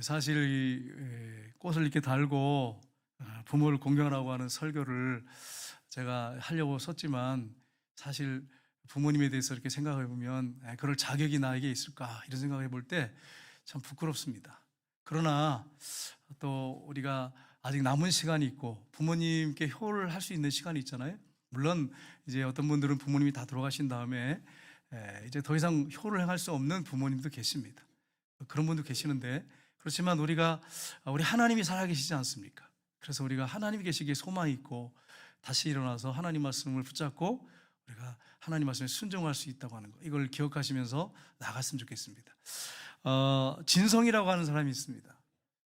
사실 꽃을 이렇게 달고 부모를 공경하라고 하는 설교를 제가 하려고 썼지만, 사실 부모님에 대해서 이렇게 생각해 보면 그럴 자격이 나에게 있을까 이런 생각해 볼 때 참 부끄럽습니다. 그러나 또 우리가 아직 남은 시간이 있고 부모님께 효를 할 수 있는 시간이 있잖아요. 물론 이제 어떤 분들은 부모님이 다 돌아가신 다음에 이제 더 이상 효를 행할 수 없는 부모님도 계십니다. 그런 분도 계시는데, 그렇지만 우리 하나님이 살아계시지 않습니까? 그래서 우리가 하나님이 계시기에 소망이 있고 다시 일어나서 하나님 말씀을 붙잡고 우리가 하나님 말씀에 순종할 수 있다고 하는 거, 이걸 기억하시면서 나갔으면 좋겠습니다. 진성이라고 하는 사람이 있습니다.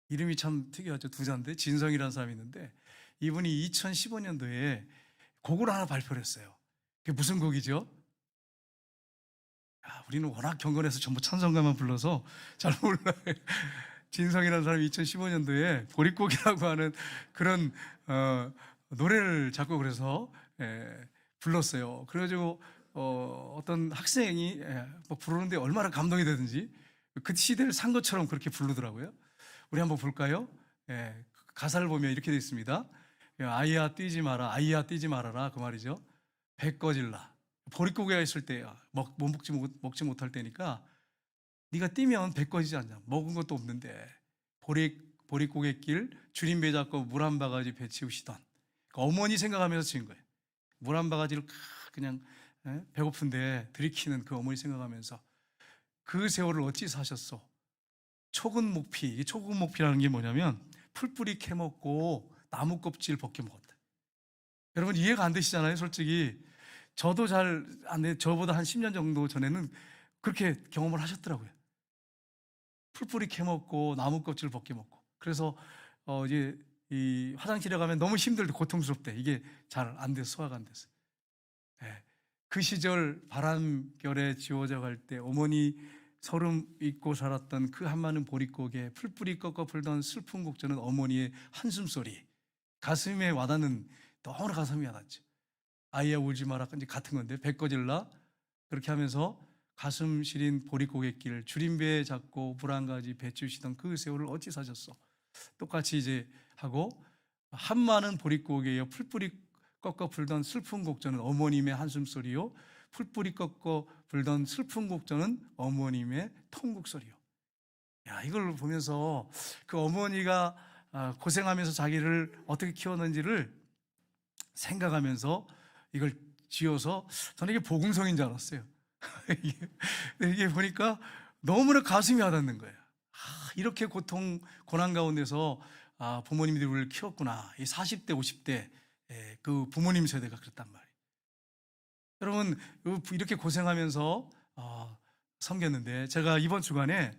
이름이 참 특이하죠. 두자인데 진성이라는 사람이 있는데, 이분이 2015년도에 곡을 하나 발표를 했어요. 그게 무슨 곡이죠? 우리는 워낙 경건해서 전부 찬송가만 불러서 잘 몰라요. 진성이라는 사람이 2015년도에 보릿고개라고 하는 그런 노래를 작곡을 해서 불렀어요. 그래가지고 어떤 학생이 뭐 부르는데 얼마나 감동이 되든지 그 시대를 산 것처럼 그렇게 부르더라고요. 우리 한번 볼까요? 가사를 보면 이렇게 되어 있습니다. 아이야 뛰지 마라, 아이야 뛰지 말아라, 그 말이죠. 배 꺼질라. 보릿고개가 있을 때 먹지 못할 때니까 네가 뛰면 배 꺼지지 않냐. 먹은 것도 없는데 보릿고갯길 줄임배 잡고 물 한 바가지 배 치우시던, 그러니까 어머니 생각하면서 지은 거예요. 물 한 바가지를 그냥 배고픈데 들이키는 그 어머니 생각하면서 그 세월을 어찌 사셨소? 초근 목피. 초근 목피라는 게 뭐냐면 풀뿌리 캐먹고 나무 껍질 벗겨 먹었다. 여러분 이해가 안 되시잖아요. 솔직히 저도 잘 안 돼. 저보다 한 10년 정도 전에는 그렇게 경험을 하셨더라고요. 풀뿌리 캐먹고 나무 껍질 벗겨 먹고. 그래서 이제 이 화장실에 가면 너무 힘들고 고통스럽대. 이게 잘 안 돼서 소화가 안 됐어요. 그 시절 바람결에 지워져 갈 때 어머니 서름 잊고 살았던 그 한마는 보릿고개, 풀뿌리 꺾어 불던 슬픈 곡조는 어머니의 한숨소리, 가슴에 와닿는, 너무나 가슴이 와닿죠. 아이야 울지 마라, 이제 같은 건데, 배 꺼질라, 그렇게 하면서 가슴 시린 보릿고갯길 줄임배 잡고 물 한 가지 배 치우시던 그 세월을 어찌 사셨어? 똑같이 이제 하고, 한마는 보릿고개여 풀뿌리 꺾어 불던 슬픈 곡조는 어머님의 한숨소리요, 풀뿌리 꺾어 불던 슬픈 곡조는 어머님의 통곡소리요. 이걸 보면서 그 어머니가 고생하면서 자기를 어떻게 키웠는지를 생각하면서 이걸 지어서, 저는 이게 복음성인 줄 알았어요. 이게 보니까 너무나 가슴이 와닿는 거예요. 이렇게 고난 가운데서 부모님들이 우리를 키웠구나. 이 40대, 50대 그 부모님 세대가 그랬단 말이에요. 여러분 이렇게 고생하면서 섬겼는데, 제가 이번 주간에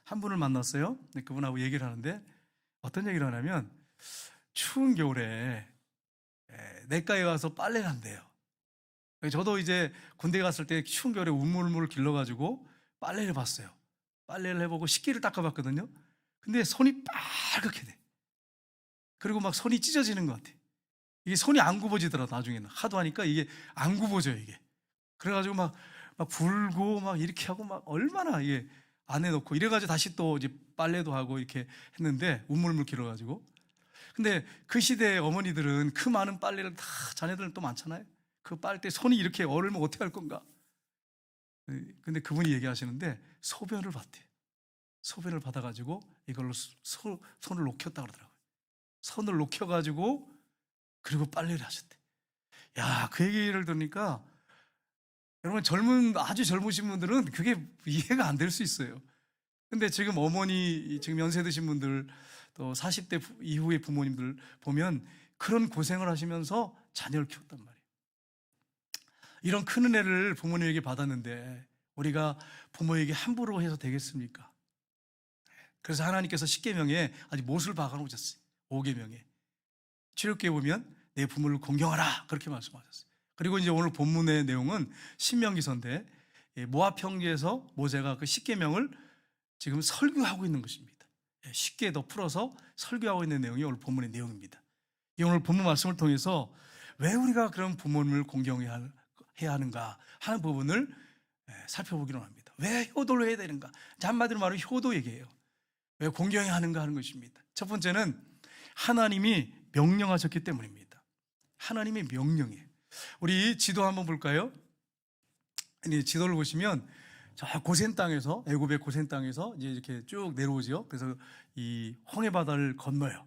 한 분을 만났어요. 그분하고 얘기를 하는데 어떤 얘기를 하냐면, 추운 겨울에 내과에 가서 빨래를 한대요. 저도 이제 군대 갔을 때 추운 겨울에 우물물 길러가지고 빨래를 봤어요. 빨래를 해보고 식기를 닦아봤거든요. 근데 손이 빨갛게 돼. 그리고 막 손이 찢어지는 것 같아. 이게 손이 안 굽어지더라. 나중에는 하도 하니까 이게 안 굽어져요. 이게 그래가지고 막 불고 막 이렇게 하고 막 얼마나 이게 안에 넣고 이래가지고 다시 또 이제 빨래도 하고 이렇게 했는데, 우물물 길어가지고. 근데 그 시대의 어머니들은 그 많은 빨래를 다, 자녀들은 또 많잖아요. 그 빨대 손이 이렇게 얼면 어떻게 할 건가? 근데 그분이 얘기하시는데 소변을 받대요. 소변을 받아가지고 이걸로 손을 녹였다 그러더라고요. 손을 녹여가지고 그리고 빨래를 하셨대. 그 얘기를 들으니까 여러분 아주 젊으신 분들은 그게 이해가 안 될 수 있어요. 근데 지금 어머니, 지금 연세 드신 분들, 또 40대 이후의 부모님들 보면 그런 고생을 하시면서 자녀를 키웠단 말이에요. 이런 큰 은혜를 부모님에게 받았는데 우리가 부모에게 함부로 해서 되겠습니까? 그래서 하나님께서 십계명에 아직 못을 박아놓으셨어요. 5계명에 출애굽기에 보면 내 부모를 공경하라, 그렇게 말씀하셨어요. 그리고 이제 오늘 본문의 내용은 신명기서인데, 모압 평지에서 모세가 그 십계명을 지금 설교하고 있는 것입니다. 쉽게 더 풀어서 설교하고 있는 내용이 오늘 본문의 내용입니다. 이 오늘 본문 말씀을 통해서 왜 우리가 그런 부모님을 공경해야 하는가 하는 부분을 살펴보기로 합니다. 왜 효도를 해야 되는가? 한마디로 말하면 효도 얘기예요. 왜 공경해야 하는가 하는 것입니다. 첫 번째는 하나님이 명령하셨기 때문입니다. 하나님의 명령이에요. 우리 지도 한번 볼까요? 지도를 보시면 저 고센 땅에서, 애굽의 고센 땅에서 이제 이렇게 쭉 내려오죠. 그래서 이 홍해 바다를 건너요.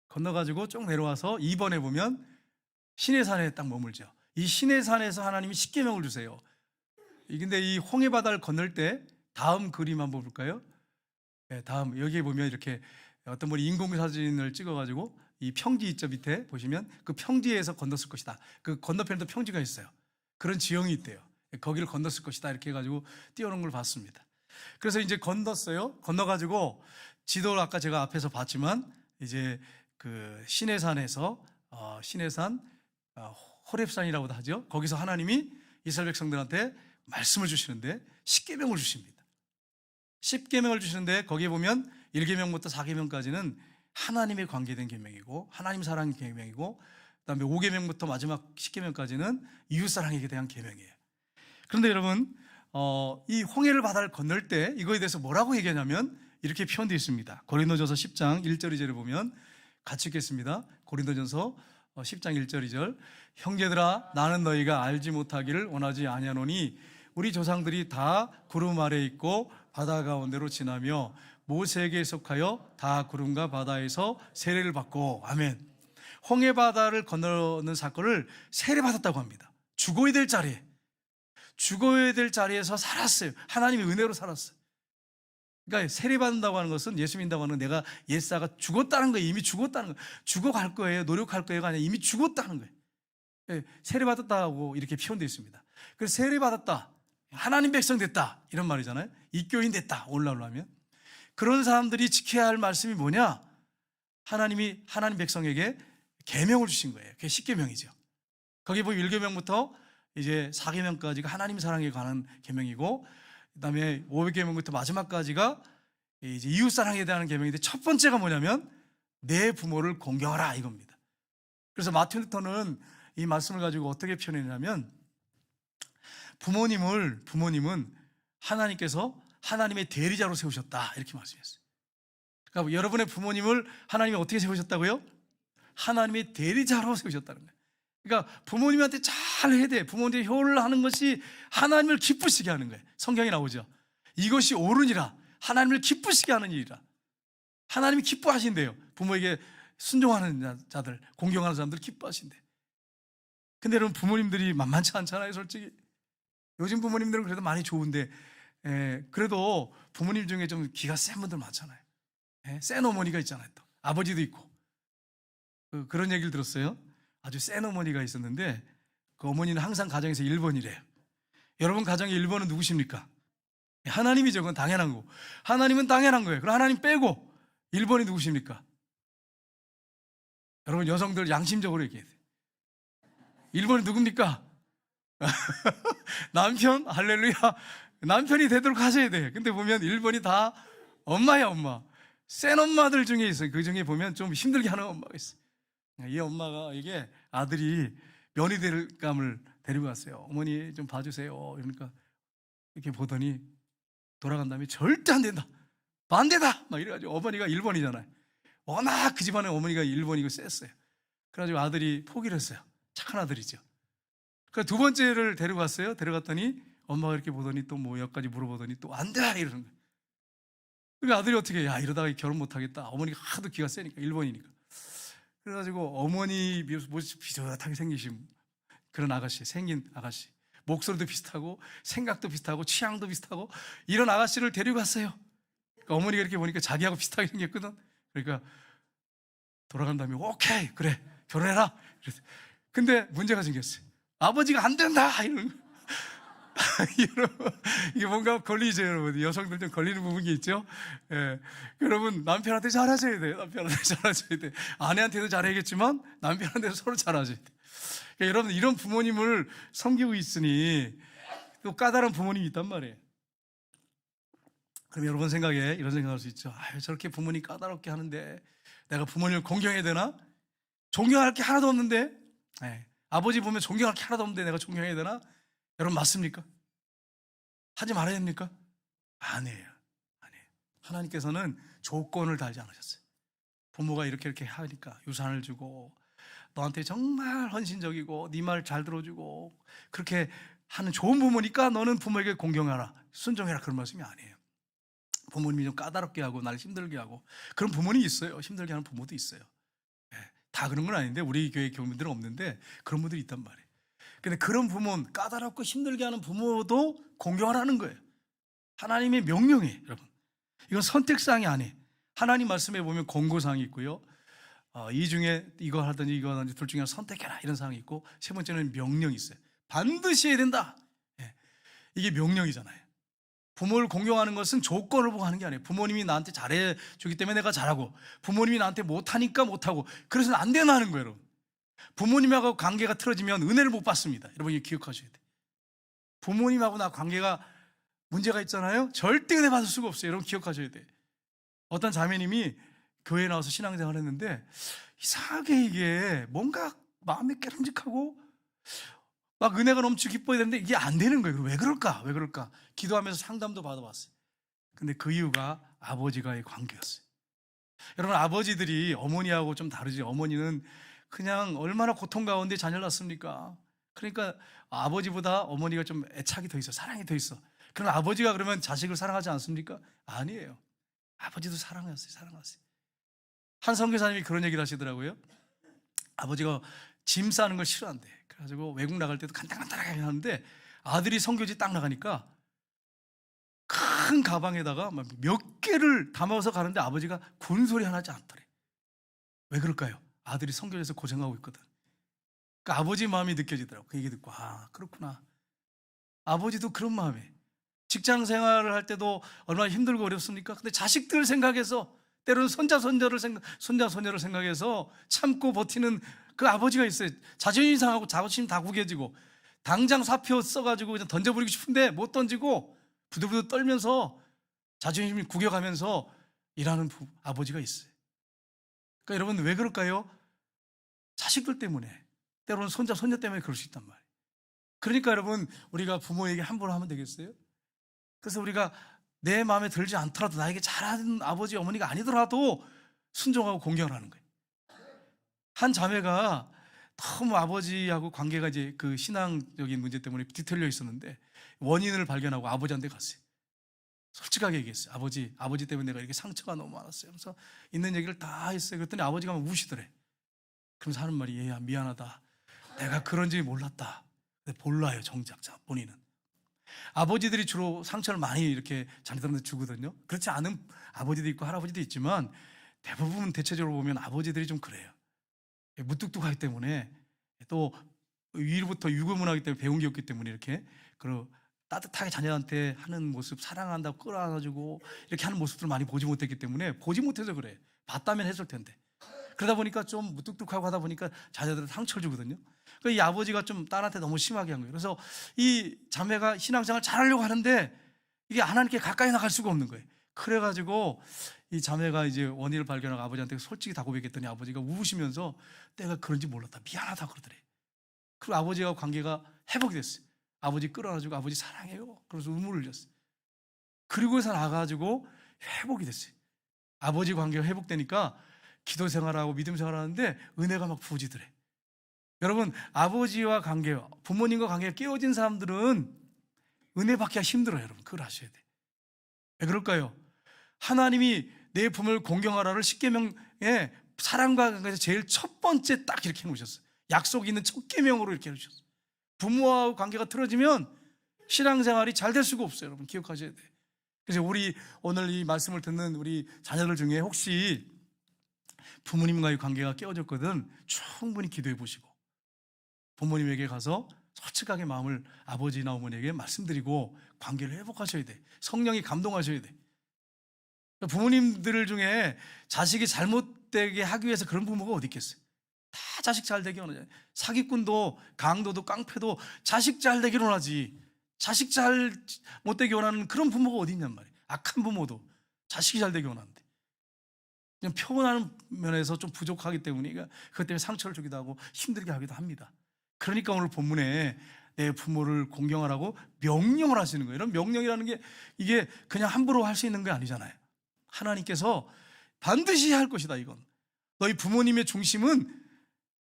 건너가지고 쭉 내려와서 2번에 보면 시내산에 딱 머물죠. 이 시내산에서 하나님이 십계명을 주세요. 근데 이 홍해 바다를 건널 때 다음 그림 한번 볼까요? 네, 다음 여기에 보면 이렇게 어떤 분이 인공사진을 찍어가지고 이 평지 있죠, 밑에 보시면 그 평지에서 건넜을 것이다. 그 건너편에도 평지가 있어요. 그런 지형이 있대요. 거기를 건넜을 것이다 이렇게 해가지고 띄워놓은 걸 봤습니다. 그래서 이제 건넜어요. 건너가지고 지도를 아까 제가 앞에서 봤지만 이제 그 시내산에서 시내산 호렙산이라고도 하죠. 거기서 하나님이 이스라엘 백성들한테 말씀을 주시는데 십계명을 주십니다. 십계명을 주시는데 거기에 보면 1계명부터 4계명까지는 하나님에 관계된 계명이고 하나님 사랑 계명이고, 그다음에 5계명부터 마지막 10계명까지는 이웃 사랑에 대한 계명이에요. 그런데 여러분 이 홍해를 바다를 건널 때 이거에 대해서 뭐라고 얘기하냐면 이렇게 표현되어 있습니다. 고린도전서 10장 1절 2절을 보면 같이 읽겠습니다. 고린도전서 10장 1절 2절 형제들아 나는 너희가 알지 못하기를 원하지 아니하노니 우리 조상들이 다 구름 아래 있고 바다 가운데로 지나며 모세에게 속하여 다 구름과 바다에서 세례를 받고. 아멘. 홍해 바다를 건너는 사건을 세례받았다고 합니다. 죽어야 될 자리에서 살았어요. 하나님의 은혜로 살았어요. 그러니까 세례받는다고 하는 것은, 예수 믿는다고 하는 건 내가 옛사가 죽었다는 거예요. 이미 죽었다는 거예요. 죽어갈 거예요, 노력할 거예요가 아니라 이미 죽었다는 거예요. 세례받았다고 이렇게 표현되어 있습니다. 그래서 세례받았다, 하나님 백성 됐다 이런 말이잖아요. 입교인 됐다 오늘날로 하면. 그런 사람들이 지켜야 할 말씀이 뭐냐? 하나님이 하나님 백성에게 계명을 주신 거예요. 그게 십계명이죠. 거기 보면 1계명부터 이제 4계명까지가 하나님 사랑에 관한 계명이고, 그다음에 5계명부터 마지막까지가 이제 이웃 사랑에 대한 계명인데, 첫 번째가 뭐냐면 내 부모를 공경하라 이겁니다. 그래서 마틴 루터는 이 말씀을 가지고 어떻게 표현했냐면, 부모님은 하나님께서 하나님의 대리자로 세우셨다 이렇게 말씀했어요. 그러니까 여러분의 부모님을 하나님이 어떻게 세우셨다고요? 하나님의 대리자로 세우셨다는 거예요. 그러니까 부모님한테 잘 해야 돼. 부모님한테 효를 하는 것이 하나님을 기쁘시게 하는 거예요. 성경에 나오죠. 이것이 옳으니라. 하나님을 기쁘시게 하는 일이라. 하나님이 기뻐하신대요. 부모에게 순종하는 자들, 공경하는 사람들 기뻐하신대. 근데 여러분, 부모님들이 만만치 않잖아요, 솔직히. 요즘 부모님들은 그래도 많이 좋은데, 그래도 부모님 중에 좀 기가 센 분들 많잖아요. 센 어머니가 있잖아요. 또 아버지도 있고. 그런 얘기를 들었어요. 아주 센 어머니가 있었는데 그 어머니는 항상 가정에서 1번이래요. 여러분 가정의 1번은 누구십니까? 하나님이죠. 그건 당연한 거고. 하나님은 당연한 거예요. 그럼 하나님 빼고 1번이 누구십니까? 여러분 여성들 양심적으로 얘기해야 돼요. 1번이 누굽니까? 남편? 할렐루야. 남편이 되도록 하셔야 돼. 근데 보면 1번이 다 엄마야, 엄마. 센 엄마들 중에 있어요. 그 중에 보면 좀 힘들게 하는 엄마가 있어요. 이 엄마가, 이게 아들이 면회감을 데리고 갔어요. 어머니 좀 봐주세요. 그러니까 이렇게 보더니 돌아간 다음에 절대 안 된다, 반대다 막 이래가지고, 어머니가 1번이잖아요. 워낙 그 집안에 어머니가 1번이고 셌어요. 그래가지고 아들이 포기를 했어요. 착한 아들이죠. 그래서 두 번째를 데리고 갔어요. 데려갔더니 엄마가 이렇게 보더니 또 뭐 몇 가지 물어보더니 또 안 돼 이러는 거예요. 그러니까 아들이 어떻게 해? 야, 이러다가 결혼 못하겠다. 어머니가 하도 기가 세니까, 1번이니까. 그래가지고 어머니 모습 비슷하게 생기신 그런 아가씨, 생긴 아가씨, 목소리도 비슷하고 생각도 비슷하고 취향도 비슷하고 이런 아가씨를 데리고 갔어요. 그러니까 어머니가 이렇게 보니까 자기하고 비슷하게 생겼거든. 그러니까 돌아간 다음에 오케이, 그래, 결혼해라. 근데 문제가 생겼어요. 아버지가 안 된다 이러는 거예요. 이게 뭔가 걸리죠, 여러분. 여성들 좀 걸리는 부분이 있죠. 여러분, 남편한테 잘하셔야 돼요. 남편한테 잘하셔야 돼. 아내한테도 잘해야겠지만 남편한테도 서로 잘하셔야 돼. 그러니까 여러분, 이런 부모님을 섬기고 있으니 또 까다로운 부모님이 있단 말이에요. 그럼 여러분 생각에 이런 생각할 수 있죠. 저렇게 부모님 까다롭게 하는데 내가 부모님을 공경해야 되나? 존경할 게 하나도 없는데, 아버지 보면 존경할 게 하나도 없는데 내가 존경해야 되나? 여러분, 맞습니까? 하지 말아야 됩니까? 아니에요. 하나님께서는 조건을 달지 않으셨어요. 부모가 이렇게 하니까 유산을 주고 너한테 정말 헌신적이고 네 말 잘 들어주고 그렇게 하는 좋은 부모니까 너는 부모에게 공경하라, 순종해라, 그런 말씀이 아니에요. 부모님이 좀 까다롭게 하고 날 힘들게 하고 그런 부모님이 있어요. 힘들게 하는 부모도 있어요. 다 그런 건 아닌데 우리 교회 교민들은 없는데 그런 분들이 있단 말이에요. 근데 그런 부모는 까다롭고 힘들게 하는 부모도 공경하라는 거예요. 하나님의 명령이에요, 여러분. 이건 선택사항이 아니에요. 하나님 말씀에 보면 권고사항이 있고요. 이 중에 이거 하든지 이거 하든지 둘 중에 하나 선택해라, 이런 사항이 있고, 세 번째는 명령이 있어요. 반드시 해야 된다. 이게 명령이잖아요. 부모를 공경하는 것은 조건을 보고 하는 게 아니에요. 부모님이 나한테 잘해주기 때문에 내가 잘하고, 부모님이 나한테 못하니까 못하고, 그래서는 안 된다는 거예요, 여러분. 부모님하고 관계가 틀어지면 은혜를 못 받습니다. 여러분, 이거 기억하셔야 돼요. 부모님하고 나 관계가 문제가 있잖아요. 절대 은혜 받을 수가 없어요. 여러분, 기억하셔야 돼요. 어떤 자매님이 교회에 나와서 신앙생활을 했는데 이상하게 이게 뭔가 마음이 깨름직하고 막 은혜가 넘치고 기뻐야 되는데 이게 안 되는 거예요. 왜 그럴까? 왜 그럴까? 기도하면서 상담도 받아봤어요. 근데 그 이유가 아버지와의 관계였어요. 여러분, 아버지들이 어머니하고 좀 다르지. 어머니는 그냥 얼마나 고통 가운데 자녀를 낳습니까? 그러니까 아버지보다 어머니가 좀 애착이 더 있어, 사랑이 더 있어. 그럼 아버지가 그러면 자식을 사랑하지 않습니까? 아니에요. 아버지도 사랑했어요. 사랑했어요. 한 선교사님이 그런 얘기를 하시더라고요. 아버지가 짐 싸는 걸 싫어한대. 그래가지고 외국 나갈 때도 간당간당하게 하는데 아들이 선교지 딱 나가니까 큰 가방에다가 몇 개를 담아서 가는데 아버지가 군소리 하나 하지 않더래. 왜 그럴까요? 아들이 선교지에서 고생하고 있거든. 그러니까 아버지 마음이 느껴지더라고. 그 얘기 듣고, 아, 그렇구나. 아버지도 그런 마음이에요. 직장 생활을 할 때도 얼마나 힘들고 어렵습니까? 근데 자식들 생각해서, 때로는 손자 손녀를 생각해서 참고 버티는 그 아버지가 있어요. 자존심 상하고 자존심 다 구겨지고 당장 사표 써가지고 그냥 던져버리고 싶은데 못 던지고 부들부들 떨면서 자존심이 구겨가면서 일하는 아버지가 있어요. 그러니까 여러분, 왜 그럴까요? 자식들 때문에, 때로는 손자 손녀 때문에 그럴 수 있단 말이에요. 그러니까 여러분, 우리가 부모에게 함부로 하면 되겠어요? 그래서 우리가 내 마음에 들지 않더라도, 나에게 잘하는 아버지 어머니가 아니더라도 순종하고 공경을 하는 거예요. 한 자매가 너무 아버지하고 관계가 이제 그 신앙적인 문제 때문에 뒤틀려 있었는데 원인을 발견하고 아버지한테 갔어요. 솔직하게 얘기했어요. 아버지 때문에 내가 이렇게 상처가 너무 많았어요. 그래서 있는 얘기를 다 했어요. 그랬더니 아버지가 막 우시더래. 그러면서 하는 말이, 얘야, 미안하다. 내가 그런지 몰랐다. 근데 몰라요, 정작 본인은. 아버지들이 주로 상처를 많이 이렇게 자녀들한테 주거든요. 그렇지 않은 아버지도 있고 할아버지도 있지만 대부분 대체적으로 보면 아버지들이 좀 그래요. 무뚝뚝하기 때문에, 또 위로부터 유교문화이기 때문에 배운 게 없기 때문에 이렇게 따뜻하게 자녀한테 하는 모습, 사랑한다고 끌어안아주고 이렇게 하는 모습들을 많이 보지 못했기 때문에, 보지 못해서 그래. 봤다면 했을 텐데. 그러다 보니까 좀 무뚝뚝하고 하다 보니까 자녀들한테 상처를 주거든요. 그러니까 이 아버지가 좀 딸한테 너무 심하게 한 거예요. 그래서 이 자매가 신앙생활 잘하려고 하는데 이게 하나님께 가까이 나갈 수가 없는 거예요. 그래가지고 이 자매가 이제 원인을 발견하고 아버지한테 솔직히 다 고백했더니 아버지가 우시면서 내가 그런지 몰랐다, 미안하다 그러더래. 그리고 아버지와 관계가 회복이 됐어요. 아버지 끌어안아주고 아버지 사랑해요, 그래서 눈물을 흘렸어요. 그리고서 나가지고 회복이 됐어요. 아버지 관계가 회복되니까 기도 생활하고 믿음 생활하는데 은혜가 막 부어지더래. 여러분, 아버지와 관계, 부모님과 관계가 깨어진 사람들은 은혜 받기가 힘들어요. 여러분, 그걸 아셔야 돼요. 왜 그럴까요? 하나님이 내 부모를 공경하라를 십계명에 사랑과 관계에서 제일 첫 번째 딱 이렇게 해놓으셨어요. 약속이 있는 첫 계명으로 이렇게 해놓으셨어요. 부모와 관계가 틀어지면 신앙생활이 잘 될 수가 없어요. 여러분, 기억하셔야 돼요. 그래서 우리 오늘 이 말씀을 듣는 우리 자녀들 중에 혹시 부모님과의 관계가 깨어졌거든, 충분히 기도해 보시고 부모님에게 가서 솔직하게 마음을 아버지나 어머니에게 말씀드리고 관계를 회복하셔야 돼. 성령이 감동하셔야 돼. 부모님들 중에 자식이 잘못되게 하기 위해서 그런 부모가 어디 있겠어요? 다 자식 잘 되기 원하잖아요. 사기꾼도 강도도 깡패도 자식 잘 되기를 원하지, 자식 잘 못되게 원하는 그런 부모가 어디 있냔 말이에요. 악한 부모도 자식이 잘 되기 원하는데 그냥 표현하는 면에서 좀 부족하기 때문에 그것 때문에 상처를 주기도 하고 힘들게 하기도 합니다. 그러니까 오늘 본문에 내 부모를 공경하라고 명령을 하시는 거예요. 이런 명령이라는 게 이게 그냥 함부로 할 수 있는 게 아니잖아요. 하나님께서 반드시 할 것이다. 이건 너희 부모님의 중심은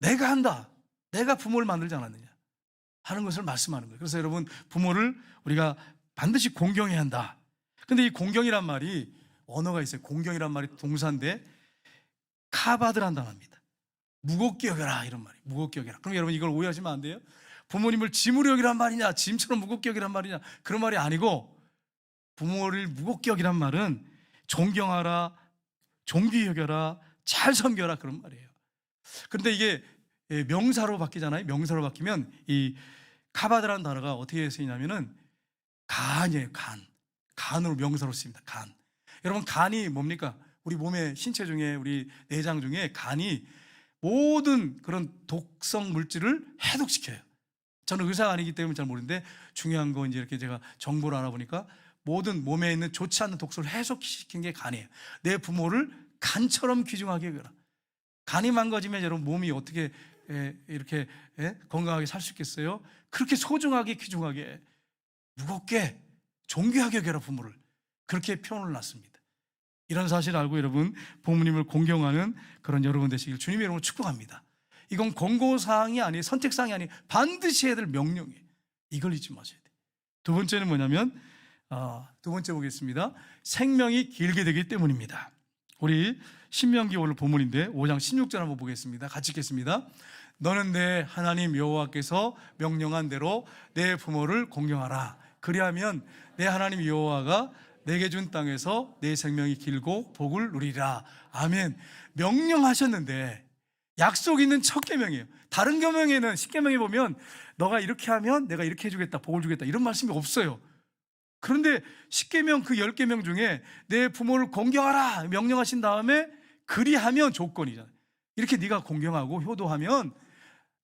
내가 한다. 내가 부모를 만들지 않았느냐 하는 것을 말씀하는 거예요. 그래서 여러분, 부모를 우리가 반드시 공경해야 한다. 근데 이 공경이란 말이 언어가 있어요. 공경이란 말이 동사인데 카바드란 단어입니다. 무겁게 여겨라, 이런 말이에요. 무겁게 여겨라. 그럼 여러분, 이걸 오해하시면 안 돼요. 부모님을 짐으로 여기란 말이냐, 짐처럼 무겁게 여기란 말이냐, 그런 말이 아니고, 부모를 무겁게 여기란 말은 존경하라, 존귀히 여겨라, 잘 섬겨라, 그런 말이에요. 그런데 이게 명사로 바뀌잖아요. 명사로 바뀌면 이 카바드라는 단어가 어떻게 쓰이냐면은 간이에요. 간으로 명사로 쓰입니다. 간. 여러분, 간이 뭡니까? 우리 몸의 신체 중에, 우리 내장 중에 간이 모든 그런 독성 물질을 해독시켜요. 저는 의사가 아니기 때문에 잘 모르는데, 중요한 거 이제 이렇게 제가 정보를 알아보니까 모든 몸에 있는 좋지 않은 독소를 해독시킨 게 간이에요. 내 부모를 간처럼 귀중하게 여겨라. 간이 망가지면 여러분, 몸이 어떻게 이렇게 건강하게 살 수 있겠어요? 그렇게 소중하게, 귀중하게, 무겁게, 존귀하게 여겨라, 부모를. 그렇게 표현을 놨습니다. 이런 사실을 알고 여러분, 부모님을 공경하는 그런 여러분 되시길 주님의 이름으로 축복합니다. 이건 권고사항이 아니에요. 선택사항이 아니에요. 반드시 해야 될 명령이에요. 이걸 잊지 마셔야 돼요. 두 번째는 뭐냐면, 두 번째 보겠습니다. 생명이 길게 되기 때문입니다. 우리 신명기 오늘 본문인데 5장 16절 한번 보겠습니다. 같이 읽겠습니다. 너는 내 하나님 여호와께서 명령한 대로 내 부모를 공경하라. 그리하면 내 하나님 여호와가 내게 준 땅에서 내 생명이 길고 복을 누리라. 아멘. 명령하셨는데 약속 있는 첫 계명이에요. 다른 계명에는 10계명에 보면 너가 이렇게 하면 내가 이렇게 해주겠다, 복을 주겠다, 이런 말씀이 없어요. 그런데 10계명, 그 10계명 중에 내 부모를 공경하라 명령하신 다음에 그리하면 조건이잖아요. 이렇게 네가 공경하고 효도하면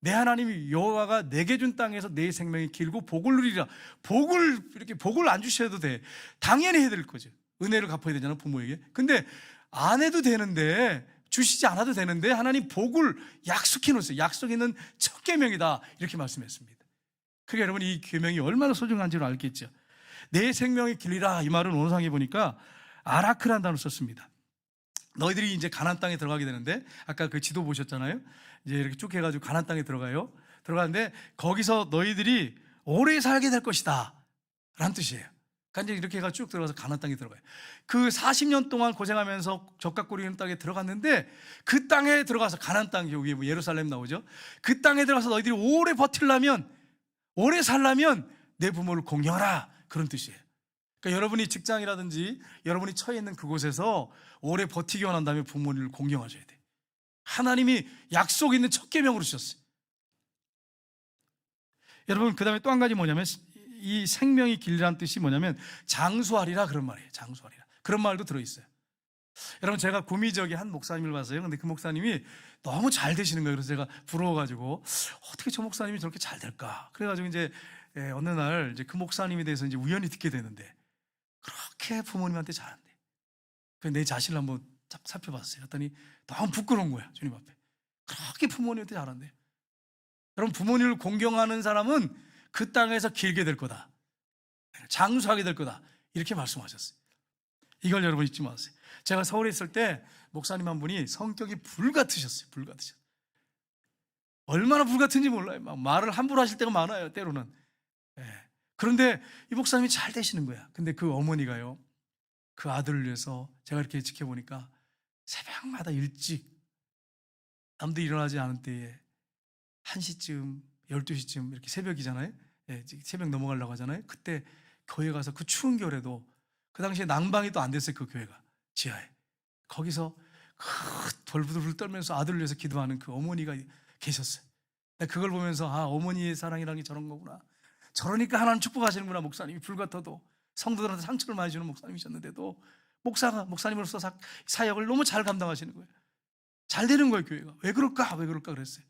내 하나님 여호와가 내게 준 땅에서 내 생명이 길고 복을 누리라. 복을 안 주셔도 돼. 당연히 해야 될 거죠. 은혜를 갚아야 되잖아, 부모에게. 근데 안 해도 되는데, 주시지 않아도 되는데 하나님 복을 약속해 놓으세요. 약속 있는 첫 계명이다, 이렇게 말씀했습니다. 그러니까 여러분, 이 계명이 얼마나 소중한지를 알겠죠. 내 생명이 길리라, 이 말은 원어상에 보니까 아라크라는 단어를 썼습니다. 너희들이 이제 가나안 땅에 들어가게 되는데, 아까 그 지도 보셨잖아요. 이제 이렇게 쭉 해가지고 가나안 땅에 들어가요. 들어가는데 거기서 너희들이 오래 살게 될 것이다 라는 뜻이에요. 그러니까 이제 이렇게 해가 쭉 들어가서 가나안 땅에 들어가요. 그 40년 동안 고생하면서 적각꾸리는 땅에 들어갔는데, 그 땅에 들어가서, 가나안 땅, 여기 뭐 예루살렘 나오죠. 그 땅에 들어가서 너희들이 오래 버틸라면, 오래 살라면 내 부모를 공경하라, 그런 뜻이에요. 그러니까 여러분이 직장이라든지 여러분이 처해 있는 그곳에서 오래 버티기 원한다면 부모님을 공경하셔야 돼요. 하나님이 약속 있는 첫 계명으로 주셨어요. 여러분, 그 다음에 또 한 가지 뭐냐면, 이 생명이 길이라는 뜻이 뭐냐면 장수하리라, 그런 말이에요. 장수하리라, 그런 말도 들어있어요. 여러분, 제가 구미적이 한 목사님을 봤어요. 근데 그 목사님이 너무 잘 되시는 거예요. 그래서 제가 부러워가지고 어떻게 저 목사님이 저렇게 잘 될까. 그래가지고 이제 어느 날 이제 그 목사님에 대해서 이제 우연히 듣게 되는데, 그렇게 부모님한테 잘한대. 그래서 내 자신을 한번 딱 살펴봤어요. 그랬더니 너무 부끄러운 거야, 주님 앞에. 그렇게 부모님한테 잘한대. 여러분, 부모님을 공경하는 사람은 그 땅에서 길게 될 거다, 장수하게 될 거다, 이렇게 말씀하셨어요. 이걸 여러분 잊지 마세요. 제가 서울에 있을 때 목사님 한 분이 성격이 불같으셨어요. 불같으셨어요. 얼마나 불같은지 몰라요. 막 말을 함부로 하실 때가 많아요, 때로는. 그런데 이 목사님이 잘 되시는 거야. 근데 그 어머니가요, 그 아들을 위해서, 제가 이렇게 지켜보니까 새벽마다 일찍, 남도 일어나지 않은 때에 1시쯤 12시쯤 이렇게 새벽이잖아요. 새벽 넘어가려고 하잖아요. 그때 교회 가서, 그 추운 겨울에도, 그 당시에 난방이 또 안 됐어요, 그 교회가 지하에. 거기서 벌부들 떨면서 아들을 위해서 기도하는 그 어머니가 계셨어요. 그걸 보면서, 어머니의 사랑이라는 게 저런 거구나, 저러니까 하나님 축복하시는구나. 목사님이 불같아도 성도들한테 상처를 많이 주는 목사님이셨는데도 목사님으로서 사역을 너무 잘 감당하시는 거예요. 잘 되는 거예요, 교회가. 왜 그럴까 그랬어요.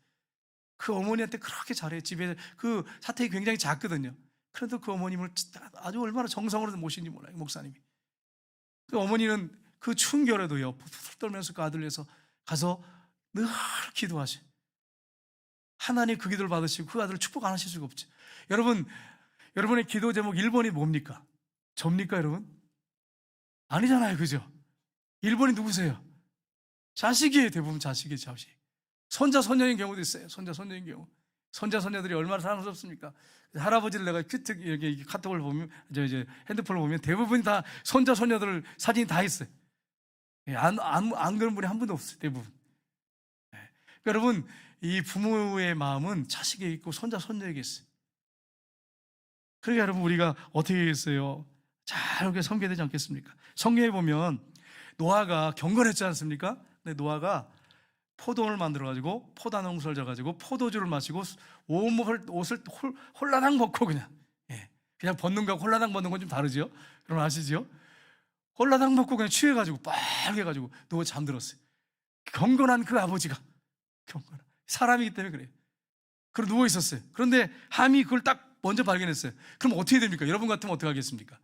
그 어머니한테 그렇게 잘해요. 집에 그 사택이 굉장히 작거든요. 그래도 그 어머님을 아주 얼마나 정성으로 모신지 몰라요, 목사님이. 그 어머니는 그 추운 겨울에도요, 푹 떨면서 그 아들을 위해서 가서 늘 기도하셔. 하나님 그 기도를 받으시고 그 아들을 축복 안 하실 수가 없죠. 여러분, 여러분의 기도 제목 1번이 뭡니까? 접니까, 여러분? 아니잖아요, 그죠? 1번이 누구세요? 자식이에요. 대부분 자식이에요. 자식. 손자 손녀인 경우도 있어요. 손자 손녀인 경우. 손자 손녀들이 얼마나 사랑스럽습니까? 할아버지를 내가 이렇게 카톡을 보면, 이제 핸드폰을 보면 대부분 다 손자 손녀들 사진이 다 있어요. 안 그런 분이 한 분도 없어요. 대부분. 그러니까 여러분, 이 부모의 마음은 자식에게 있고 손자 손녀에게 있어요. 그러니까 여러분, 우리가 어떻게 하겠어요? 잘 이렇게 섬겨야 되지 않겠습니까? 성경에 보면 노아가 경건했지 않습니까? 근데 노아가 포도원을 만들어가지고 포도 농사를 져가지고 포도주를 마시고 옷을 홀라당 벗고 그냥 벗는 거하고 홀라당 벗는 건 좀 다르죠? 여러분 아시죠? 홀라당 벗고 그냥 취해가지고 빨개가지고 누워 잠들었어요. 경건한 그 아버지가 경건한 사람이기 때문에 그래요. 그리고 누워 있었어요. 그런데 함이 그걸 딱 먼저 발견했어요. 그럼 어떻게 됩니까? 여러분 같으면 어떻게 하겠습니까?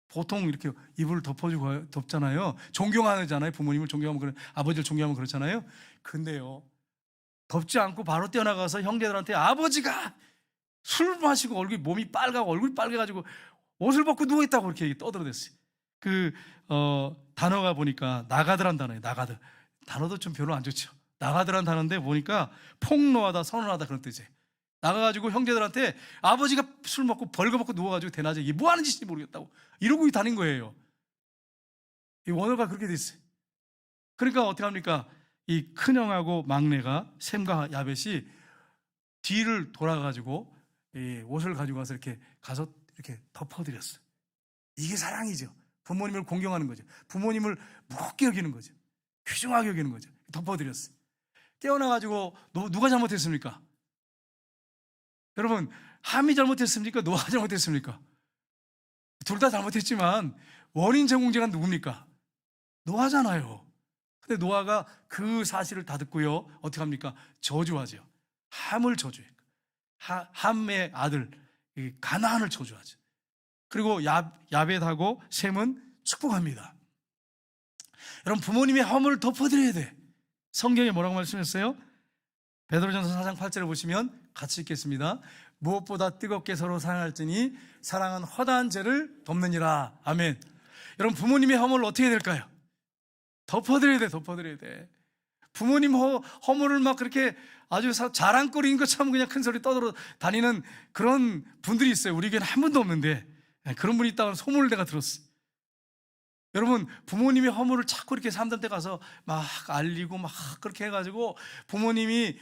보통 이렇게 이불을 덮어주고 덮잖아요. 존경하잖아요. 부모님을 존경하면 아버지를 존경하면 그렇잖아요. 근데요, 덮지 않고 바로 뛰어나가서 형제들한테 아버지가 술 마시고 몸이 빨가고 얼굴이 빨개가지고 옷을 벗고 누워있다고 이렇게 떠들어댔어요. 단어가 보니까 나가드란 단어예요. 나가드. 단어도 좀 별로 안 좋죠. 나가드란 단어인데 보니까 폭로하다, 선언하다 그런 뜻이에요. 나가가지고 형제들한테 아버지가 술 먹고 벌거벗고 누워가지고 대낮에 이게 뭐 하는 짓인지 모르겠다고 이러고 다닌 거예요. 이 원어가 그렇게 돼 있어요. 그러니까 어떻게 합니까? 이 큰형하고 막내가 셈과 야벳이 뒤를 돌아가지고 옷을 가지고 가서 이렇게 가서 이렇게 덮어드렸어요. 이게 사랑이죠. 부모님을 공경하는 거죠. 부모님을 무겁게 여기는 거죠. 귀중하게 여기는 거죠. 덮어드렸어요. 깨어나가지고 누가 잘못했습니까? 여러분, 함이 잘못했습니까? 노아가 잘못했습니까? 둘 다 잘못했지만 원인 제공자가 누굽니까? 노아잖아요. 근데 노아가 그 사실을 다 듣고요, 어떻게 합니까? 저주하죠. 함을 저주해요. 함의 아들 가나안을 저주하죠. 그리고 야벳하고 셈은 축복합니다. 여러분, 부모님의 허물을 덮어드려야 돼. 성경에 뭐라고 말씀했어요? 베드로전서 4장 8절을 보시면 같이 읽겠습니다. 무엇보다 뜨겁게 서로 사랑할지니 사랑은 허다한 죄를 덮느니라. 아멘. 여러분, 부모님의 허물을 어떻게 해야 될까요? 덮어드려야 돼. 덮어드려야 돼. 부모님 허물을 막 그렇게 아주 자랑거리인 것처럼 그냥 큰 소리 떠들어 다니는 그런 분들이 있어요. 우리에게는 한 분도 없는데 그런 분이 있다고 소문을 내가 들었어요. 여러분, 부모님의 허물을 자꾸 이렇게 사람들한테 가서 막 알리고 막 그렇게 해가지고 부모님이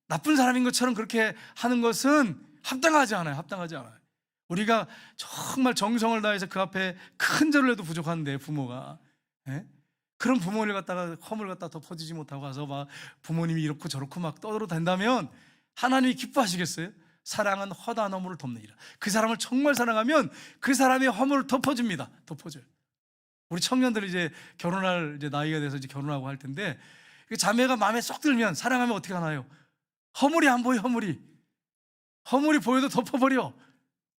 나쁜 사람인 것처럼 그렇게 하는 것은 합당하지 않아요. 합당하지 않아요. 우리가 정말 정성을 다해서 그 앞에 큰 절을 해도 부족한데 부모가 그런 부모를 갖다가 허물을 갖다 덮어주지 못하고 가서 막 부모님이 이렇고 저렇고 막 떠들어댄다면 하나님이 기뻐하시겠어요? 사랑은 허다한 허물을 덮느니라. 그 사람을 정말 사랑하면 그 사람의 허물을 덮어줍니다. 덮어줘요. 우리 청년들이 이제 결혼할 이제 나이가 돼서 이제 결혼하고 할 텐데 자매가 마음에 쏙 들면 사랑하면 어떻게 하나요? 허물이 안 보여. 허물이 보여도 덮어버려.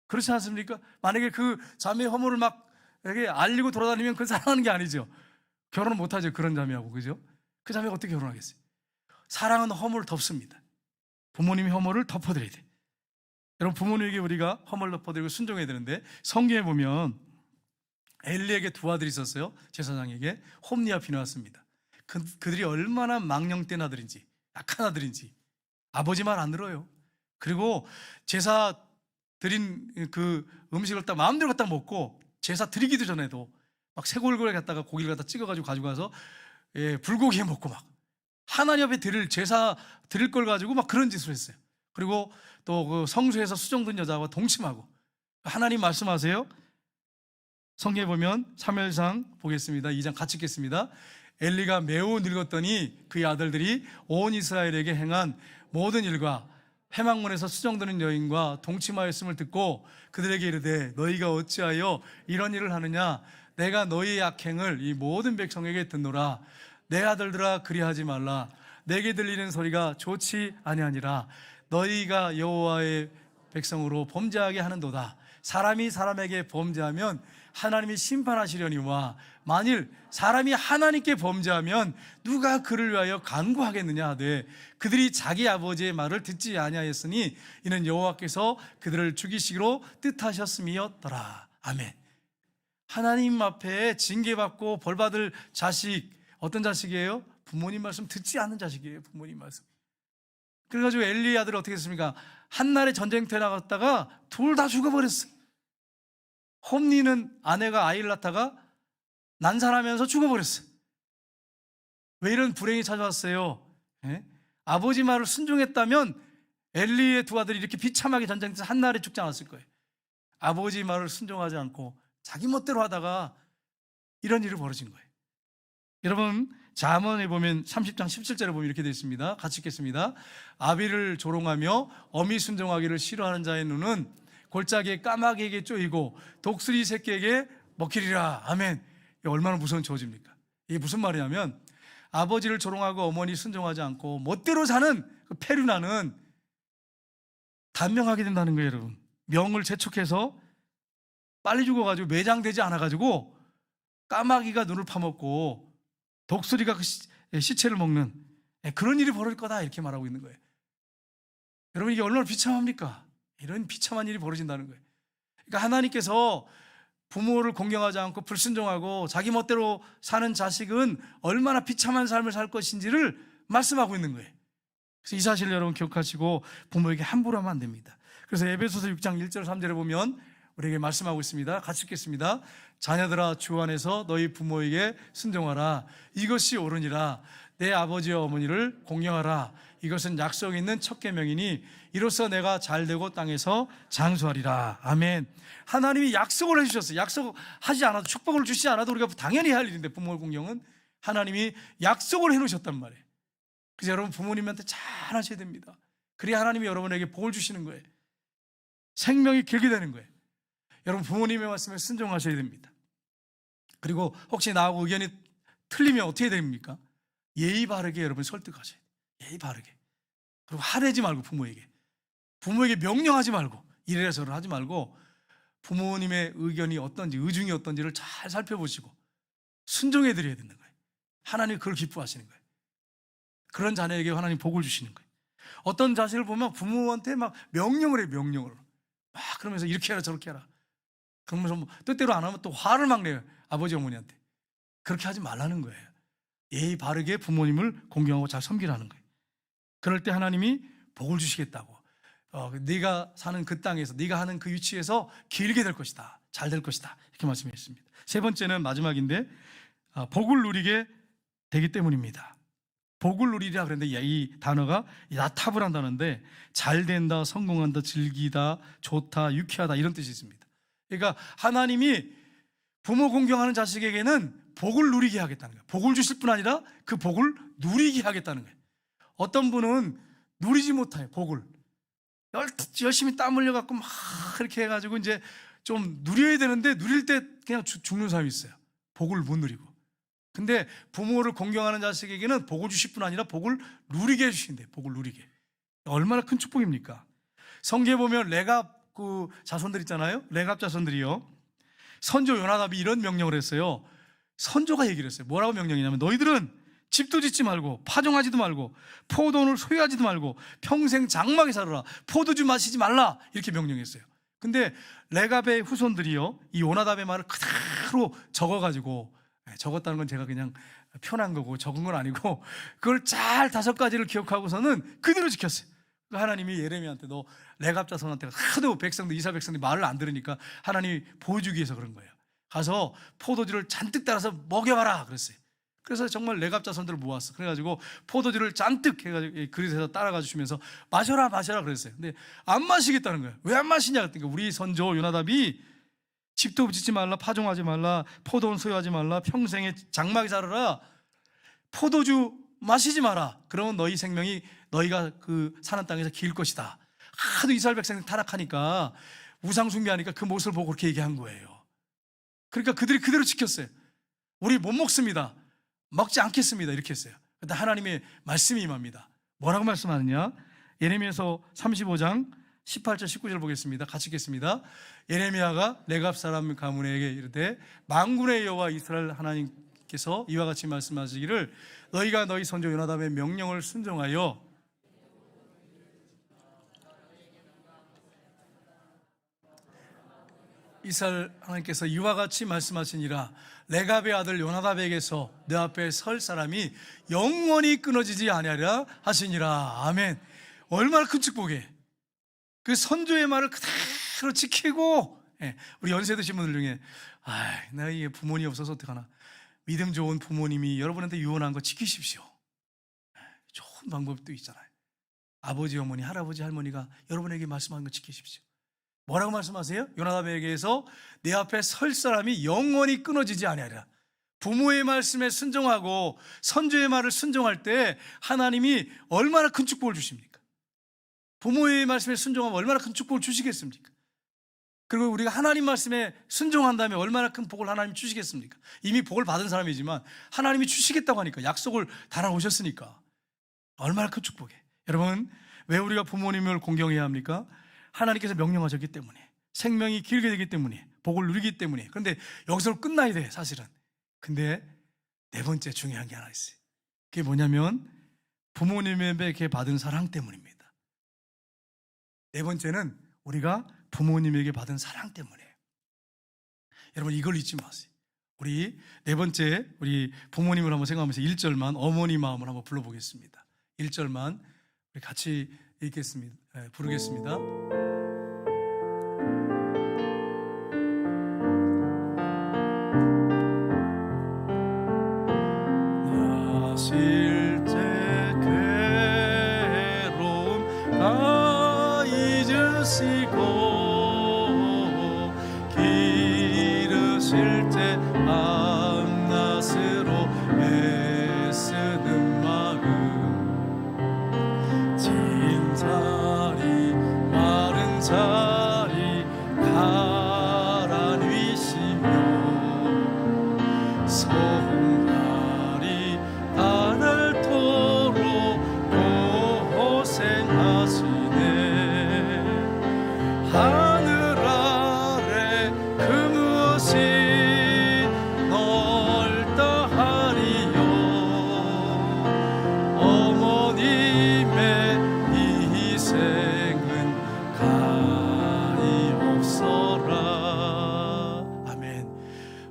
그렇지 않습니까? 만약에 그 자매의 허물을 막 이렇게 알리고 돌아다니면 그건 사랑하는 게 아니죠. 결혼은 못하죠. 그런 자매하고. 그죠? 그 자매가 어떻게 결혼하겠어요? 사랑은 허물을 덮습니다. 부모님의 허물을 덮어드려야 돼. 여러분, 부모님에게 우리가 허물을 덮어드리고 순종해야 되는데 성경에 보면 엘리에게 두 아들이 있었어요. 제사장에게 홈니와 비느하스입니다. 그들이 얼마나 망령된 아들인지, 약한 아들인지 아버지 말 안 들어요. 그리고 제사 드린 그 음식을 딱 마음대로 갖다 먹고 제사 드리기도 전에도 막 쇠골골에 갖다가 고기를 갖다 찍어가지고 가지고 가서 불고기에 먹고 막 하나님 앞에 제사 드릴 걸 가지고 막 그런 짓을 했어요. 그리고 또 그 성소에서 수종된 여자와 동침하고. 하나님 말씀하세요. 성경에 보면 사무엘상 보겠습니다. 2장 같이 읽겠습니다. 엘리가 매우 늙었더니 그의 아들들이 온 이스라엘에게 행한 모든 일과 회막문에서 수정되는 여인과 동침하였음을 듣고 그들에게 이르되 너희가 어찌하여 이런 일을 하느냐? 내가 너희의 악행을 이 모든 백성에게 듣노라. 내 아들들아 그리하지 말라. 내게 들리는 소리가 좋지 아니하니라. 너희가 여호와의 백성으로 범죄하게 하는도다. 사람이 사람에게 범죄하면 하나님이 심판하시려니와 만일 사람이 하나님께 범죄하면 누가 그를 위하여 간구하겠느냐 하되 그들이 자기 아버지의 말을 듣지 아니하였으니 이는 여호와께서 그들을 죽이시기로 뜻하셨음이었더라. 아멘. 하나님 앞에 징계받고 벌받을 자식, 어떤 자식이에요? 부모님 말씀 듣지 않는 자식이에요. 부모님 말씀. 그래가지고 엘리의 아들이 어떻게 했습니까? 한날에 전쟁터에 나갔다가 둘 다 죽어버렸어요. 홈리는 아내가 아이를 낳다가 난산하면서 죽어버렸어요. 왜 이런 불행이 찾아왔어요? 예? 아버지 말을 순종했다면 엘리의 두 아들이 이렇게 비참하게 전쟁터에서 한날에 죽지 않았을 거예요. 아버지 말을 순종하지 않고 자기 멋대로 하다가 이런 일이 벌어진 거예요. 여러분, 잠언에 보면 30장 17절에 보면 이렇게 되어 있습니다. 같이 읽겠습니다. 아비를 조롱하며 어미 순종하기를 싫어하는 자의 눈은 골짜기에 까마귀에게 쪼이고 독수리 새끼에게 먹히리라. 아멘. 이게 얼마나 무서운 저주입니까? 이게 무슨 말이냐면 아버지를 조롱하고 어머니 순종하지 않고 멋대로 사는 그 페류나는 단명하게 된다는 거예요. 여러분, 명을 재촉해서 빨리 죽어가지고 매장되지 않아가지고 까마귀가 눈을 파먹고 독수리가 그 시체를 먹는 그런 일이 벌어질 거다, 이렇게 말하고 있는 거예요. 여러분, 이게 얼마나 비참합니까? 이런 비참한 일이 벌어진다는 거예요. 그러니까 하나님께서 부모를 공경하지 않고 불순종하고 자기 멋대로 사는 자식은 얼마나 비참한 삶을 살 것인지를 말씀하고 있는 거예요. 그래서 이 사실을 여러분 기억하시고 부모에게 함부로 하면 안 됩니다. 그래서 에베소서 6장 1절 3절에 보면 우리에게 말씀하고 있습니다. 같이 읽겠습니다. 자녀들아, 주 안에서 너희 부모에게 순종하라. 이것이 옳으니라. 내 아버지와 어머니를 공경하라. 이것은 약속 있는 첫 계명이니 이로써 내가 잘되고 땅에서 장수하리라. 아멘. 하나님이 약속을 해주셨어요. 약속하지 않아도, 축복을 주시지 않아도 우리가 당연히 할 일인데, 부모 공경은 하나님이 약속을 해놓으셨단 말이에요. 그래서 여러분, 부모님한테 잘 하셔야 됩니다. 그래야 하나님이 여러분에게 복을 주시는 거예요. 생명이 길게 되는 거예요. 여러분, 부모님의 말씀에 순종하셔야 됩니다. 그리고 혹시 나하고 의견이 틀리면 어떻게 됩니까? 예의 바르게 여러분 설득하셔야 돼요. 예의 바르게. 그리고 화내지 말고 부모에게 명령하지 말고 이래라 저래라 하지 말고 부모님의 의견이 어떤지, 의중이 어떤지를 잘 살펴보시고 순종해 드려야 되는 거예요. 하나님이 그걸 기뻐하시는 거예요. 그런 자녀에게 하나님 복을 주시는 거예요. 어떤 자식을 보면 부모한테 막 명령을 해요. 명령을 막 그러면서 이렇게 해라 저렇게 해라. 그러면서 뭐 뜻대로 안 하면 또 화를 막 내요. 아버지 어머니한테. 그렇게 하지 말라는 거예요. 예의 바르게 부모님을 공경하고 잘 섬기라는 거예요. 그럴 때 하나님이 복을 주시겠다고. 네가 사는 그 땅에서, 네가 하는 그 위치에서 길게 될 것이다, 잘 될 것이다, 이렇게 말씀했습니다. 세 번째는 마지막인데, 복을 누리게 되기 때문입니다. 복을 누리라 그랬는데 이 단어가 야탑을 한다는데, 잘 된다, 성공한다, 즐기다, 좋다, 유쾌하다, 이런 뜻이 있습니다. 그러니까 하나님이 부모 공경하는 자식에게는 복을 누리게 하겠다는 거예요. 복을 주실 뿐 아니라 그 복을 누리게 하겠다는 거예요. 어떤 분은 누리지 못해요. 복을 열심히 땀 흘려갖고 막 이렇게 해가지고 이제 좀 누려야 되는데 누릴 때 그냥 죽는 사람이 있어요. 복을 못 누리고. 근데 부모를 공경하는 자식에게는 복을 주실 뿐 아니라 복을 누리게 해주신대요. 복을 누리게. 얼마나 큰 축복입니까? 성경에 보면 레갑 그 자손들 있잖아요. 레갑 자손들이요, 선조 요나답이 이런 명령을 했어요. 선조가 얘기를 했어요. 뭐라고 명령이냐면, 너희들은 집도 짓지 말고 파종하지도 말고 포도원을 소유하지도 말고 평생 장막에 살아라. 포도주 마시지 말라, 이렇게 명령했어요. 근데 레갑의 후손들이요, 이 요나답의 말을 그대로 적어가지고, 적었다는 건 제가 그냥 표현한 거고 적은 건 아니고, 그걸 잘 5가지를 기억하고서는 그대로 지켰어요. 하나님이 예레미야한테, 너 레갑 자손한테 하도 백성들, 이스라엘 백성들이 말을 안 들으니까 하나님이 보여주기 위해서 그런 거예요. 가서 포도주를 잔뜩 따라서 먹여봐라 그랬어요. 그래서 정말 레갑 자손들을 모았어. 그래가지고 포도주를 잔뜩 해가지고 그릇에서 따라가 주시면서 마셔라 마셔라 그랬어요. 근데 안 마시겠다는 거예요. 왜 안 마시냐 그랬더니, 우리 선조 요나답이 집도 짓지 말라, 파종하지 말라, 포도원 소유하지 말라, 평생에 장막에 살아라, 포도주 마시지 마라. 그러면 너희 생명이, 너희가 그 사는 땅에서 길 것이다. 하도 이스라엘 백성들이 타락하니까, 우상 숭배하니까 그 모습을 보고 그렇게 얘기한 거예요. 그러니까 그들이 그대로 지켰어요. 우리 못 먹습니다, 먹지 않겠습니다, 이렇게 했어요. 그런데 하나님의 말씀이 임합니다. 뭐라고 말씀하느냐? 예레미야서 35장 18절 19절 보겠습니다. 같이 읽겠습니다. 예레미야가 레갑 사람 가문에게 이르되, 만군의 여호와 이스라엘 하나님께서 이와 같이 말씀하시기를, 너희가 너희 선조 요나답의 명령을 순종하여 이스라엘 하나님께서 이와 같이 말씀하시니라. 레갑의 아들 요나답에게서 내 앞에 설 사람이 영원히 끊어지지 아니하리라 하시니라. 아멘. 얼마나 큰 축복이에요. 그 선조의 말을 그대로 지키고, 우리 연세 드신 분들 중에 내가 이게 부모님 없어서 어떡하나, 믿음 좋은 부모님이 여러분한테 유언한 거 지키십시오. 좋은 방법도 있잖아요. 아버지, 어머니, 할아버지, 할머니가 여러분에게 말씀하는 거 지키십시오. 뭐라고 말씀하세요? 요나답에게서 내 앞에 설 사람이 영원히 끊어지지 아니하리라. 부모의 말씀에 순종하고 선조의 말을 순종할 때 하나님이 얼마나 큰 축복을 주십니까? 부모의 말씀에 순종하면 얼마나 큰 축복을 주시겠습니까? 그리고 우리가 하나님 말씀에 순종한다면 얼마나 큰 복을 하나님 주시겠습니까? 이미 복을 받은 사람이지만 하나님이 주시겠다고 하니까, 약속을 달아오셨으니까 얼마나 큰 축복이에요. 여러분, 왜 우리가 부모님을 공경해야 합니까? 하나님께서 명령하셨기 때문에, 생명이 길게 되기 때문에, 복을 누리기 때문에. 그런데 여기서 끝나야 돼, 사실은. 근데 네 번째 중요한 게 하나 있어요. 그게 뭐냐면 부모님에게 받은 사랑 때문입니다. 네 번째는 우리가 부모님에게 받은 사랑 때문이에요. 여러분, 이걸 잊지 마세요. 우리 네 번째, 우리 부모님을 한번 생각하면서 1절만 어머니 마음을 한번 불러보겠습니다. 1절만 우리 같이 읽겠습니다. 부르겠습니다. 나 실제 괴로움 다 잊으시고 기르실 때 밤낮으로 애쓰는 마음, 진사리 마른 자리 가라 뉘시며 손발이 닳을토록 고생하시네. 하늘 아래 그 무엇이 넓다 하리요. 어머님의 희생은 가히 없어라. 아멘.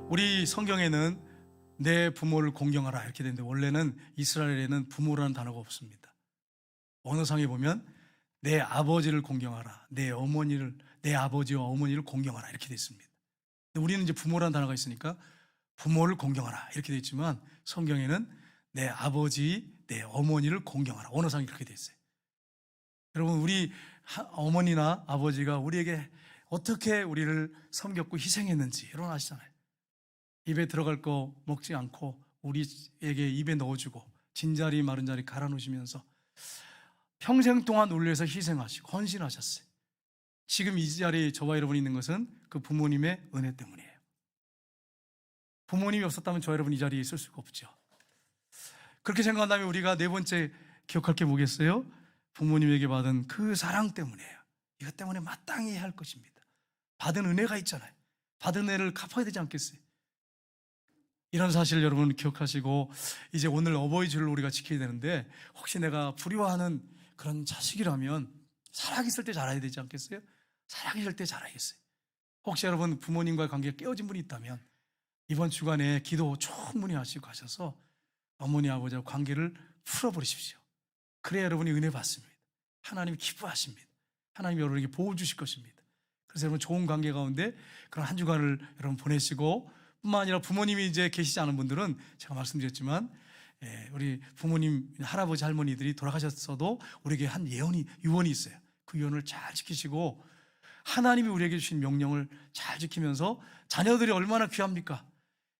우리 성경에는 내 부모를 공경하라 이렇게 되는데, 원래는 이스라엘에는 부모라는 단어가 없습니다. 언어상에 보면 내 아버지를 공경하라, 내 아버지와 어머니를 공경하라 이렇게 되어 있습니다. 근데 우리는 이제 부모라는 단어가 있으니까 부모를 공경하라 이렇게 되어 있지만, 성경에는 내 아버지, 내 어머니를 공경하라, 언어상이 그렇게 되어 있어요. 여러분, 우리 어머니나 아버지가 우리에게 어떻게 우리를 섬겼고 희생했는지 여러분 아시잖아요. 입에 들어갈 거 먹지 않고 우리에게 입에 넣어주고 진자리 마른 자리 갈아 놓으시면서 평생 동안 우리를 위해서 희생하시고 헌신하셨어요. 지금 이 자리에 저와 여러분이 있는 것은 그 부모님의 은혜 때문이에요. 부모님이 없었다면 저와 여러분 이 자리에 있을 수가 없죠. 그렇게 생각한다면 우리가 네 번째 기억할 게 뭐겠어요? 부모님에게 받은 그 사랑 때문이에요. 이것 때문에 마땅히 해야 할 것입니다. 받은 은혜가 있잖아요. 받은 은혜를 갚아야 되지 않겠어요? 이런 사실을 여러분 기억하시고, 이제 오늘 어버이주를 우리가 지켜야 되는데, 혹시 내가 부리워하는 그런 자식이라면 살아있을 때 잘해야 되지 않겠어요? 살아계실 때 잘하겠어요. 혹시 여러분 부모님과의 관계가 깨어진 분이 있다면 이번 주간에 기도 충분히 하시고 가셔서 어머니 아버지와 관계를 풀어버리십시오. 그래야 여러분이 은혜 받습니다. 하나님이 기뻐하십니다. 하나님이 여러분에게 복을 주실 것입니다. 그래서 여러분 좋은 관계 가운데 그런 한 주간을 여러분 보내시고, 뿐만 아니라 부모님이 이제 계시지 않은 분들은 제가 말씀드렸지만, 우리 부모님, 할아버지, 할머니들이 돌아가셨어도 우리에게 한 유언이 있어요. 그 유언을 잘 지키시고 하나님이 우리에게 주신 명령을 잘 지키면서, 자녀들이 얼마나 귀합니까?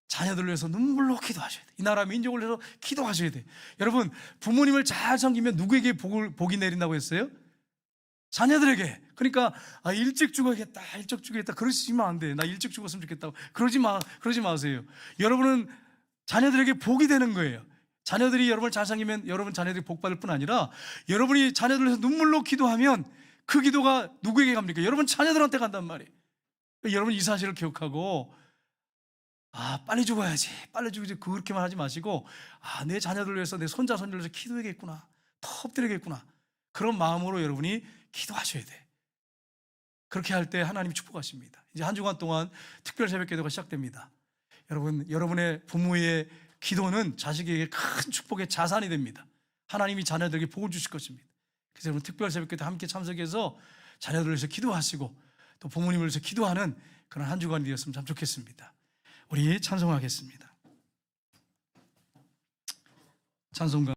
자녀들을 위해서 눈물로 기도하셔야 돼요. 이 나라 민족을 위해서 기도하셔야 돼요. 여러분, 부모님을 잘 섬기면 누구에게 복이 내린다고 했어요? 자녀들에게. 그러니까 일찍 죽어야겠다, 그러시면 안 돼. 나 일찍 죽었으면 좋겠다고 그러지 마세요. 여러분은 자녀들에게 복이 되는 거예요. 자녀들이 여러분을 잘 섬기면 여러분 자녀들이 복 받을 뿐 아니라, 여러분이 자녀들을 위해서 눈물로 기도하면 그 기도가 누구에게 갑니까? 여러분 자녀들한테 간단 말이에요. 여러분 이 사실을 기억하고, 빨리 죽어야지, 그렇게만 하지 마시고, 내 자녀들을 위해서, 내 손자 손녀를 위해서 기도해야겠구나, 더 엎드려야겠구나, 그런 마음으로 여러분이 기도하셔야 돼. 그렇게 할 때 하나님이 축복하십니다. 이제 한 주간 동안 특별 새벽 기도가 시작됩니다. 여러분, 여러분의 부모의 기도는 자식에게 큰 축복의 자산이 됩니다. 하나님이 자녀들에게 복을 주실 것입니다. 그래서 여러분 특별 새벽 기도 함께 참석해서 자녀들을 위해서 기도하시고 또 부모님을 위해서 기도하는 그런 한 주간이 되었으면 참 좋겠습니다. 우리 찬송하겠습니다. 찬송가